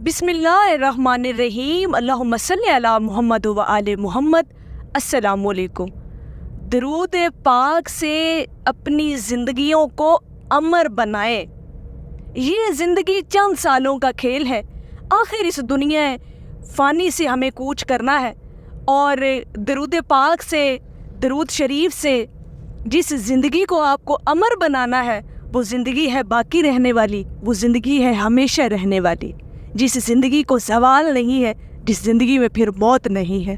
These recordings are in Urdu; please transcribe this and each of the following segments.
بسم اللہ الرحمن الرحیم، اللہم صلی علی محمد و آل محمد۔ السلام علیکم۔ درود پاک سے اپنی زندگیوں کو امر بنائیں۔ یہ زندگی چند سالوں کا کھیل ہے، آخر اس دنیا فانی سے ہمیں کوچ کرنا ہے، اور درود پاک سے، درود شریف سے جس زندگی کو آپ کو امر بنانا ہے وہ زندگی ہے باقی رہنے والی، وہ زندگی ہے ہمیشہ رہنے والی، جس زندگی کو زوال نہیں ہے، جس زندگی میں پھر موت نہیں ہے،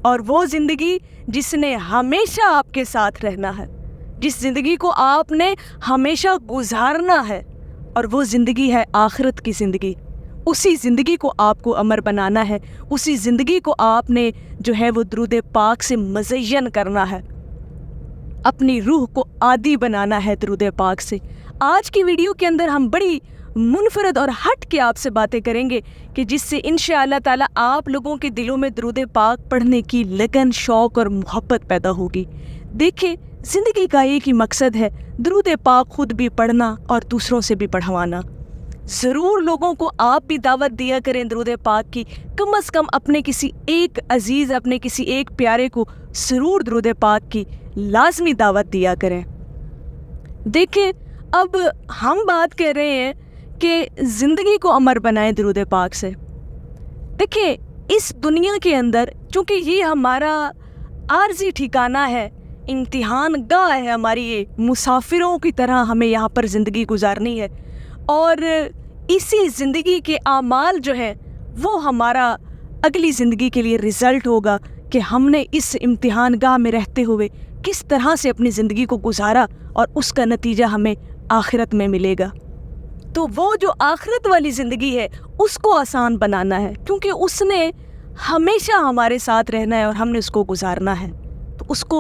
اور وہ زندگی جس نے ہمیشہ آپ کے ساتھ رہنا ہے، جس زندگی کو آپ نے ہمیشہ گزارنا ہے، اور وہ زندگی ہے آخرت کی زندگی۔ اسی زندگی کو آپ کو امر بنانا ہے، اسی زندگی کو آپ نے جو ہے وہ درود پاک سے مزین کرنا ہے، اپنی روح کو عادی بنانا ہے درود پاک سے۔ آج کی ویڈیو کے اندر ہم بڑی منفرد اور ہٹ کے آپ سے باتیں کریں گے کہ جس سے انشاءاللہ تعالی آپ لوگوں کے دلوں میں درود پاک پڑھنے کی لگن، شوق اور محبت پیدا ہوگی۔ دیکھیں، زندگی کا ایک ہی مقصد ہے، درود پاک خود بھی پڑھنا اور دوسروں سے بھی پڑھوانا۔ ضرور لوگوں کو آپ بھی دعوت دیا کریں درود پاک کی، کم از کم اپنے کسی ایک عزیز، اپنے کسی ایک پیارے کو ضرور درود پاک کی لازمی دعوت دیا کریں۔ دیکھیں، اب ہم بات کر رہے ہیں کہ زندگی کو امر بنائیں درود پاک سے۔ دیکھیں، اس دنیا کے اندر چونکہ یہ ہمارا عارضی ٹھکانہ ہے، امتحان گاہ ہے ہماری، یہ مسافروں کی طرح ہمیں یہاں پر زندگی گزارنی ہے، اور اسی زندگی کے اعمال جو ہیں وہ ہمارا اگلی زندگی کے لیے رزلٹ ہوگا کہ ہم نے اس امتحان گاہ میں رہتے ہوئے کس طرح سے اپنی زندگی کو گزارا، اور اس کا نتیجہ ہمیں آخرت میں ملے گا۔ تو وہ جو آخرت والی زندگی ہے اس کو آسان بنانا ہے، کیونکہ اس نے ہمیشہ ہمارے ساتھ رہنا ہے اور ہم نے اس کو گزارنا ہے۔ تو اس کو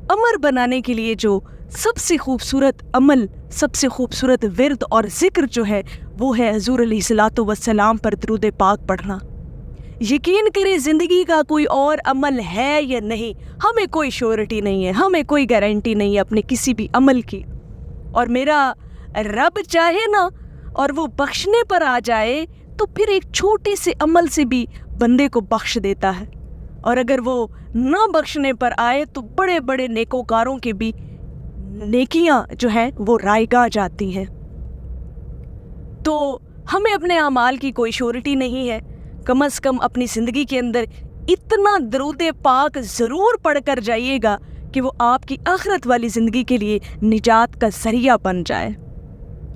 امر بنانے کے لیے جو سب سے خوبصورت عمل، سب سے خوبصورت ورد اور ذکر جو ہے وہ ہے حضور علیہ الصلوۃ والسلام پر درود پاک پڑھنا۔ یقین کریں، زندگی کا کوئی اور عمل ہے یا نہیں، ہمیں کوئی شیورٹی نہیں ہے، ہمیں کوئی گارنٹی نہیں ہے اپنے کسی بھی عمل کی، اور میرا رب چاہے نا اور وہ بخشنے پر آ جائے تو پھر ایک چھوٹے سے عمل سے بھی بندے کو بخش دیتا ہے، اور اگر وہ نہ بخشنے پر آئے تو بڑے بڑے نیکوکاروں کے بھی نیکیاں جو ہیں وہ رائگاں جاتی ہیں۔ تو ہمیں اپنے اعمال کی کوئی شیورٹی نہیں ہے، کم از کم اپنی زندگی کے اندر اتنا درود پاک ضرور پڑھ کر جائیے گا کہ وہ آپ کی آخرت والی زندگی کے لیے نجات کا ذریعہ بن جائے۔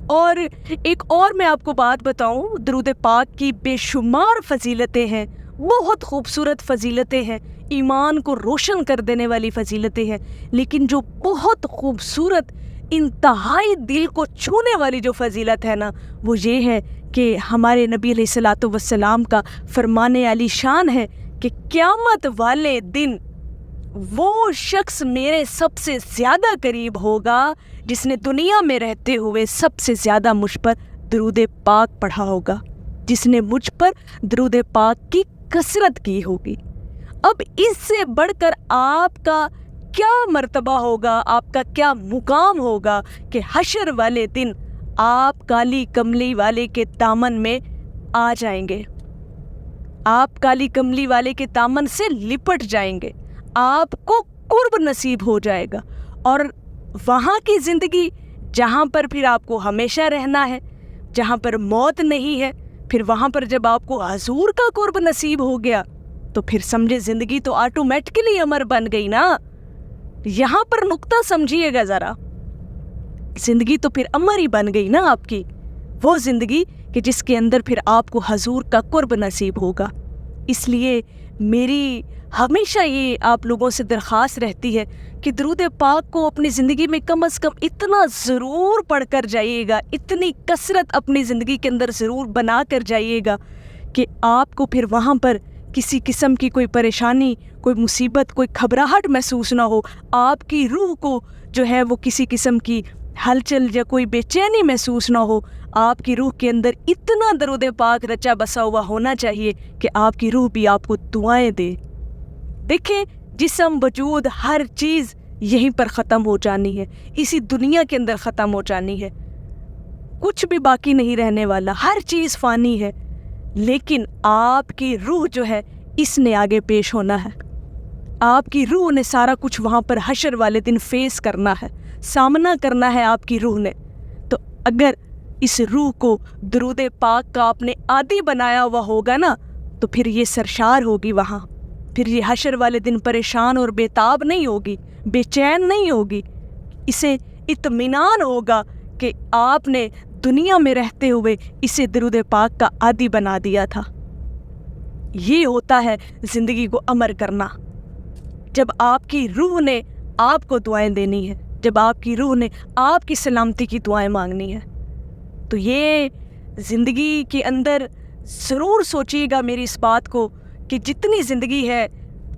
اور ایک اور میں آپ کو بات بتاؤں، درود پاک کی بے شمار فضیلتیں ہیں، بہت خوبصورت فضیلتیں ہیں، ایمان کو روشن کر دینے والی فضیلتیں ہیں، لیکن جو بہت خوبصورت، انتہائی دل کو چھونے والی جو فضیلت ہے نا، وہ یہ ہے کہ ہمارے نبی علیہ الصلوۃ والسلام کا فرمان عالی شان ہے کہ قیامت والے دن وہ شخص میرے سب سے زیادہ قریب ہوگا جس نے دنیا میں رہتے ہوئے سب سے زیادہ مجھ پر درود پاک پڑھا ہوگا، جس نے مجھ پر درود پاک کی کثرت کی ہوگی۔ اب اس سے بڑھ کر آپ کا کیا مرتبہ ہوگا، آپ کا کیا مقام ہوگا کہ حشر والے دن آپ کالی کملی والے کے دامن میں آ جائیں گے، آپ کالی کملی والے کے دامن سے لپٹ جائیں گے، آپ کو قرب نصیب ہو جائے گا، اور وہاں کی زندگی جہاں پر پھر آپ کو ہمیشہ رہنا ہے، جہاں پر موت نہیں ہے، پھر وہاں پر جب آپ کو حضور کا قرب نصیب ہو گیا تو پھر سمجھے زندگی تو آٹومیٹکلی امر بن گئی نا۔ یہاں پر نقطہ سمجھیے گا ذرا، زندگی تو پھر امر ہی بن گئی نا آپ کی، وہ زندگی کہ جس کے اندر پھر آپ کو حضور کا قرب نصیب ہوگا۔ اس لیے میری ہمیشہ یہ آپ لوگوں سے درخواست رہتی ہے کہ درود پاک کو اپنی زندگی میں کم از کم اتنا ضرور پڑھ کر جائیے گا، اتنی کثرت اپنی زندگی کے اندر ضرور بنا کر جائیے گا کہ آپ کو پھر وہاں پر کسی قسم کی کوئی پریشانی، کوئی مصیبت، کوئی گھبراہٹ محسوس نہ ہو، آپ کی روح کو جو ہے وہ کسی قسم کی ہلچل یا کوئی بے چینی محسوس نہ ہو۔ آپ کی روح کے اندر اتنا درود پاک رچا بسا ہوا ہونا چاہیے کہ آپ کی روح بھی آپ کو دعائیں دے۔ دیکھیں، جسم، وجود، ہر چیز یہیں پر ختم ہو جانی ہے، اسی دنیا کے اندر ختم ہو جانی ہے، کچھ بھی باقی نہیں رہنے والا، ہر چیز فانی ہے، لیکن آپ کی روح جو ہے اس نے آگے پیش ہونا ہے. آپ کی روح نے سارا کچھ وہاں پر حشر والے دن فیس کرنا ہے, سامنا کرنا ہے آپ کی روح نے. تو اگر اس روح کو درود پاک کا آپ نے عادی بنایا ہوا ہوگا نا, تو پھر یہ سرشار ہوگی وہاں, پھر یہ حشر والے دن پریشان اور بےتاب نہیں ہوگی, بے چین نہیں ہوگی. اسے اطمینان ہوگا کہ آپ نے دنیا میں رہتے ہوئے اسے درود پاک کا عادی بنا دیا تھا. یہ ہوتا ہے زندگی کو امر کرنا. جب آپ کی روح نے آپ کو دعائیں دینی ہے, جب آپ کی روح نے آپ کی سلامتی کی دعائیں مانگنی ہے, تو یہ زندگی کے اندر ضرور سوچیے گا میری اس بات کو کہ جتنی زندگی ہے,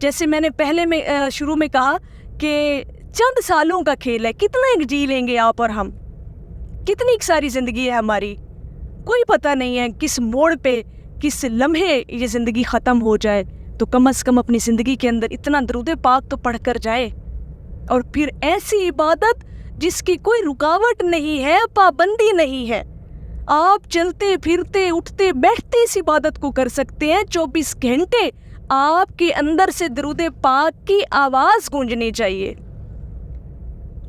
جیسے میں نے پہلے میں شروع میں کہا کہ چند سالوں کا کھیل ہے, کتنا جی لیں گے آپ اور ہم, کتنی ساری زندگی ہے ہماری, کوئی پتہ نہیں ہے کس موڑ پہ کس لمحے یہ زندگی ختم ہو جائے. تو کم از کم اپنی زندگی کے اندر اتنا درود پاک تو پڑھ کر جائے, اور پھر ایسی عبادت جس کی کوئی رکاوٹ نہیں ہے, پابندی نہیں ہے. آپ چلتے پھرتے اٹھتے بیٹھتے اس عبادت کو کر سکتے ہیں. 24 گھنٹے آپ کے اندر سے درود پاک کی آواز گونجنی چاہیے,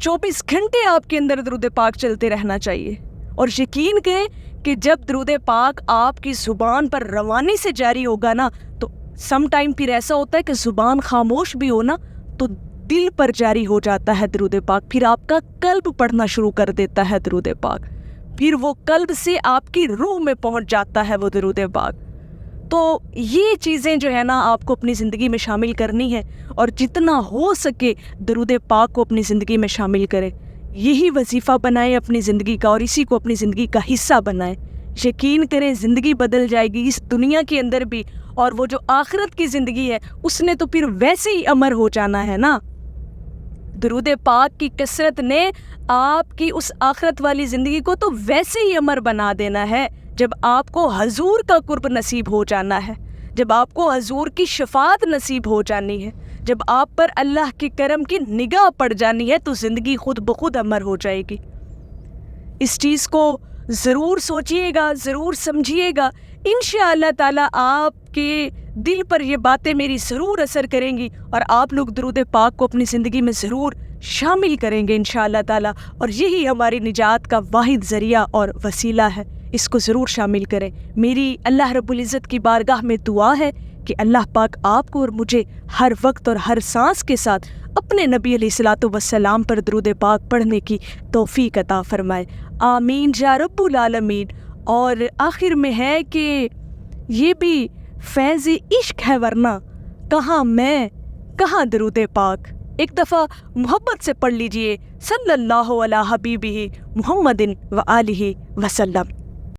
24 گھنٹے آپ کے اندر درود پاک چلتے رہنا چاہیے. اور یقین کریں کہ جب درود پاک آپ کی زبان پر روانی سے جاری ہوگا نا, تو سم ٹائم پھر ایسا ہوتا ہے کہ زبان خاموش بھی ہو نا, تو دل پر جاری ہو جاتا ہے درود پاک. پھر آپ کا قلب پڑھنا شروع کر دیتا ہے درود پاک, پھر وہ قلب سے آپ کی روح میں پہنچ جاتا ہے وہ درود پاک. تو یہ چیزیں جو ہے نا آپ کو اپنی زندگی میں شامل کرنی ہے, اور جتنا ہو سکے درود پاک کو اپنی زندگی میں شامل کریں. یہی وظیفہ بنائیں اپنی زندگی کا, اور اسی کو اپنی زندگی کا حصہ بنائیں. یقین کریں زندگی بدل جائے گی اس دنیا کے اندر بھی, اور وہ جو آخرت کی زندگی ہے اس نے تو پھر ویسے ہی امر ہو جانا ہے نا. درود پاک کی کثرت نے آپ کی اس آخرت والی زندگی کو تو ویسے ہی امر بنا دینا ہے, جب آپ کو حضور کا قرب نصیب ہو جانا ہے, جب آپ کو حضور کی شفاعت نصیب ہو جانی ہے, جب آپ پر اللہ کے کرم کی نگاہ پڑ جانی ہے, تو زندگی خود بخود امر ہو جائے گی. اس چیز کو ضرور سوچئے گا, ضرور سمجھیے گا. انشاءاللہ تعالی آپ کے دل پر یہ باتیں میری ضرور اثر کریں گی, اور آپ لوگ درود پاک کو اپنی زندگی میں ضرور شامل کریں گے انشاءاللہ تعالی. اور یہی ہماری نجات کا واحد ذریعہ اور وسیلہ ہے, اس کو ضرور شامل کریں. میری اللہ رب العزت کی بارگاہ میں دعا ہے کہ اللہ پاک آپ کو اور مجھے ہر وقت اور ہر سانس کے ساتھ اپنے نبی علیہ الصلوۃ والسلام پر درود پاک پڑھنے کی توفیق عطا فرمائے. آمین یا رب العالمین. اور آخر میں ہے کہ یہ بھی فیض عشق ہے, ورنہ کہاں میں کہاں درود پاک. ایک دفعہ محبت سے پڑھ لیجئے صلی اللہ علی حبیبہ محمد و آلہ وسلم.